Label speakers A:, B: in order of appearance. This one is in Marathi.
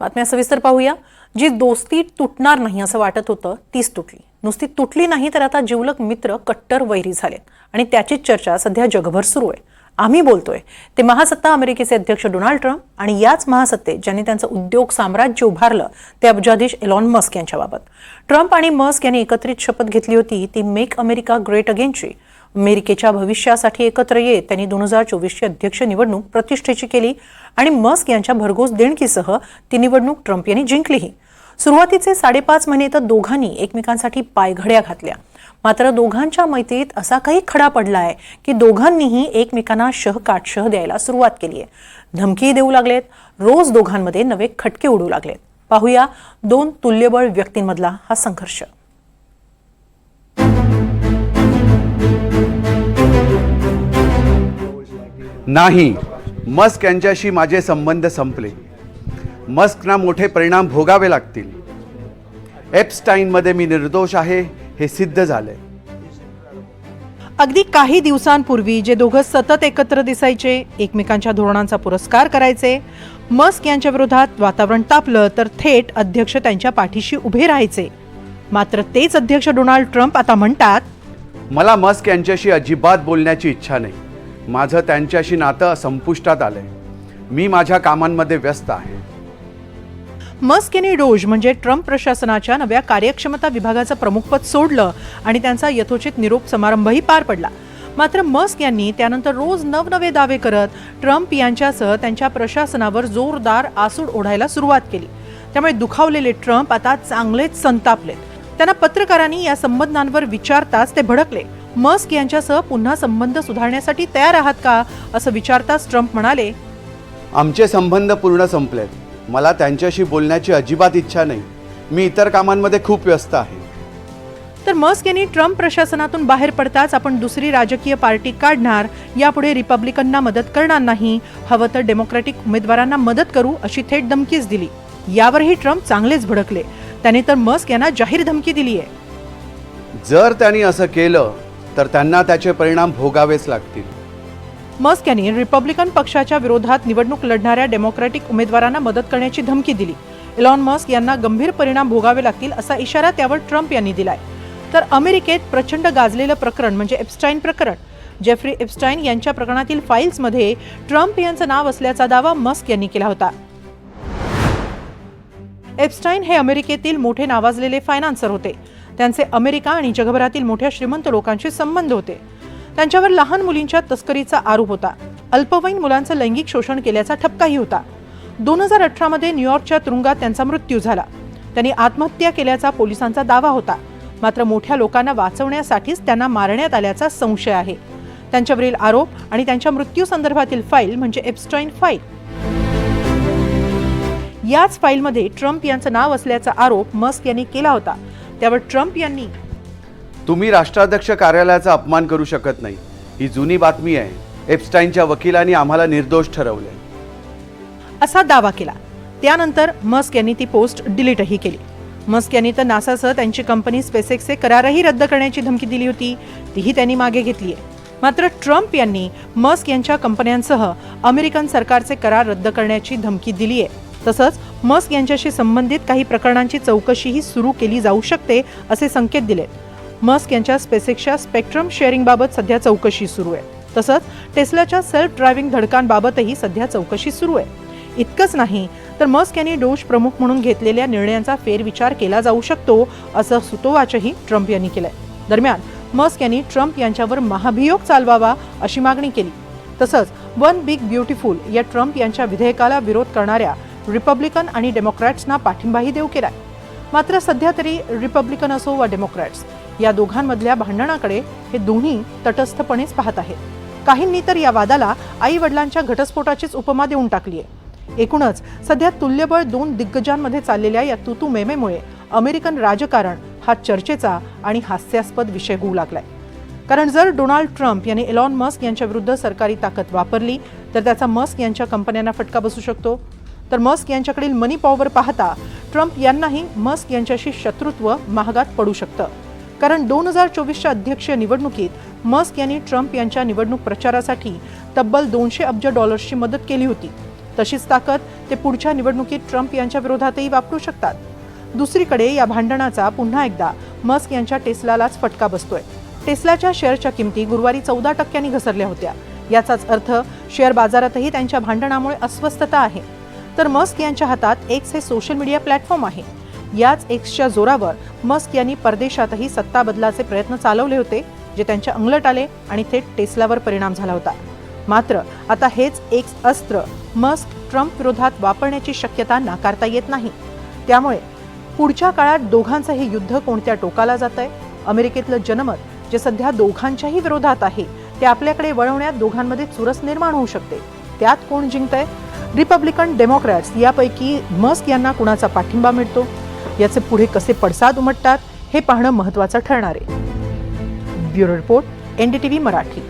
A: बातम्या सविस्तर पाहूया। जी दोस्ती तुटणार नाही असं वाटत होतं तीच तुटली। नुसती तुटली नाही तर आता जिवलग मित्र कट्टर वैरी झालेत आणि त्याचीच चर्चा सध्या जगभर सुरू आहे। आम्ही बोलतोय ते महासत्ता अमेरिकेचे अध्यक्ष डोनाल्ड ट्रम्प आणि याच महासत्तेत ज्यांनी त्यांचं उद्योग साम्राज्य उभारलं ते अब्जाधीश एलॉन मस्क यांच्याबाबत। ट्रम्प आणि मस्क यांनी एकत्रित शपथ घेतली होती ती मेक अमेरिका ग्रेट अगेनची। अमेरिकेच्या भविष्यासाठी एकत्र येत त्यांनी 2024ची अध्यक्ष निवडणूक प्रतिष्ठेची केली आणि मस्क यांच्या भरघोस देणगीसह ती निवडणूक ट्रम्प यांनी जिंकलीही। सुरुवातीचे 5.5 महिने तर दोघांनी एकमेकांसाठी पायघड्या घातल्या, मात्र दोघांच्या मैत्रीत असा काही खडा पडलाय की दोघांनीही एकमेकांना शह द्यायला सुरुवात केली आहे। धमकी देऊ लागलेत, रोज दोघांमध्ये नवे खटके उडू लागलेत। पाहूया दोन तुल्यबळ व्यक्तींमधला हा संघर्ष।
B: नाही, मस्क यांच्याशी माझे संबंध संपले। मस्कना मोठे परिणाम भोगावे लागतील। एप्स्टाईनमध्ये मी निर्दोष आहे हे सिद्ध झाले।
A: अगदी काही दिवसांपूर्वी जे दोघं सतत एकत्र दिसायचे, एकमेकांच्या धोरणांचा पुरस्कार करायचे, मस्क यांच्या विरोधात वातावरण तापलं तर थेट अध्यक्ष त्यांच्या पाठीशी उभे राहायचे। मात्र तेच अध्यक्ष डोनाल्ड ट्रम्प आता म्हणतात,
B: मला मस्क यांच्याशी अजिबात बोलण्याची इच्छा नाही। माझं त्यांच्याशी नातं संपुष्टात आलंय। मी माझ्या कामांमध्ये व्यस्त आहे।
A: मस्क यांनी डोज म्हणजे ट्रम्प प्रशासनाच्या नव्या कार्यक्षमता विभागाचं प्रमुखपद सोडलं आणि त्यांचा यथोचित निरोप समारंभही पार पडला। मात्र मस्क यांनी त्यानंतर रोज नवनवे दावे करत ट्रम्प यांच्यासह त्यांच्या प्रशासनावर जोरदार आसूड ओढायला सुरुवात केली। त्यामुळे दुखावलेले ट्रम्प आता चांगलेच संतापलेत। त्यांना पत्रकारांनी या संबंधांवर विचारताच ते भडकले। मस्क यांच्यासह पुन्हा संबंध सुधारण्यासाठी तयार आहात का असं विचारताच ट्रम्प म्हणाले,
B: आमचे संबंध पूर्ण संपलेत। मला त्यांच्याशी बोलण्याची अजिबात इच्छा नाही। मी इतर कामांमध्ये खूप व्यस्त आहे।
A: तर मस्क यांनी ट्रम्प प्रशासनातून बाहेर पडताच आपण दुसरी राजकीय पार्टी काढणार, यापुढे रिपब्लिकनना मदत करणार नाही, हवं तर डेमोक्रॅटिक उमेदवारांना मदत करू अशी थेट धमकीच दिली। यावरही ट्रम्प चांगलेच भडकले। त्याने तर मस्क यांना जाहीर धमकी दिली आहे।
B: जर त्यांनी असं केलं तर त्यांना त्याचे परिणाम भोगावेच लागतील।
A: मस्क यांनी रिपब्लिकन पक्षाच्या विरोधात निवडणूक लढणाऱ्या डेमोक्रॅटिक उमेदवारांना मदत करण्याची धमकी दिली। एलॉन मस्क यांना गंभीर परिणाम भोगावे लागतील असा इशारा त्यावर ट्रम्प यांनी दिलाय। तर अमेरिकेत प्रचंड गाजलेलं प्रकरण म्हणजे एप्स्टाईन प्रकरण। जेफ्री एप्स्टाईन यांच्या प्रकरणातील फाईल्समध्ये ट्रम्प यांचं नाव असल्याचा दावा मस्क यांनी केला होता। एप्स्टाईन हे अमेरिकेतील मोठे नावाजलेले फायनान्सर होते। त्यांचे अमेरिका आणि जगभरातील मोठ्या श्रीमंत लोकांशी संबंध होते। त्यांच्यावर लहान मुलींच्या तस्करीचा आरोप होता। अल्पवयीन मुलांचं लैंगिक शोषण केल्याचा ठपकाही होता। 2018 मध्ये न्यूयॉर्कच्या तुरुंगात त्यांचा मृत्यू झाला। त्यांनी आत्महत्या केल्याचा पोलिसांचा दावा होता। मात्र मोठ्या लोकांना वाचवण्यासाठीच त्यांना मारण्यात आल्याचा संशय आहे। त्यांच्यावरील आरोप आणि त्यांच्या मृत्यू संदर्भातील फाईल म्हणजे एप्स्टाईन फाईल। याच फाईलमध्ये ट्रम्प यांचं नाव असल्याचा आरोप मस्क यांनी केला होता। त्यावर ट्रम्प यांनी,
B: तुम्ही राष्ट्राध्यक्ष कार्यालयाचा अपमान करू शकत नाही। ही जुनी बातमी आहे। एप्स्टाईनच्या वकिलांनी आम्हाला निर्दोष ठरवले
A: असा दावा केला। त्यानंतर मस्क यांनी ती पोस्ट डिलीटही केली। मस्क यांनी तर नासासह त्यांची कंपनी स्पेसएक्सचे करारही रद्द करण्याची धमकी दिली होती, तीही त्यांनी मागे घेतली आहे। मात्र ट्रम्प यांनी मस्क यांच्या कंपन्यांसह अमेरिकन सरकारचे करार रद्द करण्याची धमकी दिली आहे। तसंच मस्क यांच्याशी संबंधित काही प्रकरणांची चौकशीही सुरू केली जाऊ शकते असे संकेत दिलेत। मस्क यांच्या स्पेसएक्सच्या स्पेक्ट्रम शेअरिंग बाबत सध्या चौकशी सुरू आहे। तसंच टेस्लाच्या सेल्फ ड्रायव्हिंग धडकांबाबतही सध्या चौकशी सुरू आहे। इतकंच नाही तर मस्क यांनी डोज प्रमुख म्हणून घेतलेल्या निर्णयांचा फेरविचार केला जाऊ शकतो असं सुतोवाचही ट्रम्प यांनी केलंय। दरम्यान मस्क यांनी ट्रम्प यांच्यावर महाभियोग चालवावा अशी मागणी केली। तसंच वन बिग ब्युटिफुल या ट्रम्प यांच्या विधेयकाला विरोध करणाऱ्या रिपब्लिकन आणि डेमोक्रॅट्सना पाठिंबाही देऊ केलाय। मात्र सध्या तरी रिपब्लिकन असो वा डेमोक्रॅट्स या दोघांमधल्या भांडणाकडे हे दोन्ही तटस्थपणेच पाहत आहेत। काहींनी तर या वादाला आई वडिलांच्या घटस्फोटाचीच उपमा देऊन टाकली आहे। एकूणच सध्या तुल्यबळ दोन दिग्गजांमध्ये चाललेल्या या तुतुमेमेमुळे अमेरिकन राजकारण हा चर्चेचा आणि हास्यास्पद विषय होऊ लागलाय। कारण जर डोनाल्ड ट्रम्प यांनी एलॉन मस्क यांच्या विरुद्ध सरकारी ताकद वापरली तर त्याचा मस्क यांच्या कंपन्यांना फटका बसू शकतो। तर मस्क यांच्याकडील मनी पॉवर पाहता ट्रम्प यांनाही मस्क यांच्याशी शत्रुत्व महागात पडू शकतं। कारण 2024च्या अध्यक्षीय निवडणुकीत मस्क यांनी ट्रम्प यांच्या निवडणूक प्रचारासाठी तब्बल $200 अब्ज मदत केली होती। तशीच ताकद ते पुढच्या निवडणुकीत ट्रम्प यांच्या विरोधातही वापरू शकतात. दुसरीकडे या भांडणाचा पुन्हा एकदा मस्क यांच्या टेस्लालाच फटका बसतोय. टेस्लाच्या शेअरच्या किमती गुरुवारी 14% घसरल्या होत्या. याचाच अर्थ शेअर बाजारातही त्यांच्या भांडणामुळे अस्वस्थता आहे. तर मस्क यांच्या हातात एक्स हे सोशल मीडिया प्लॅटफॉर्म आहे. याच एक्सच्या जोरावर मस्क यांनी परदेशातही सत्ता बदलाचे प्रयत्न चालवले होते, जे त्यांच्या अंगलट आले आणि थेट टेस्लावर परिणाम झाला होता. मात्र आता हेच एक्स अस्त्र मस्क ट्रम्प विरोधात वापरण्याची शक्यता नाकारता येत नाही. त्यामुळे पुढच्या काळात दोघांचं हे युद्ध कोणत्या टोकाला जातंय? अमेरिकेतलं जनमत जे सध्या दोघांच्याही विरोधात आहे, ते आपल्याकडे वळवण्यात दोघांमध्ये चुरस निर्माण होऊ शकते. त्यात कोण जिंकतंय? रिपब्लिकन, डेमोक्रॅट्स यापैकी मस्क यांना कुणाचा पाठिंबा मिळतो? याचे पुढे कसे पडसाद उमटतात हे पाहणं महत्त्वाचं ठरणार आहे. Bureau report, NDTV Marathi.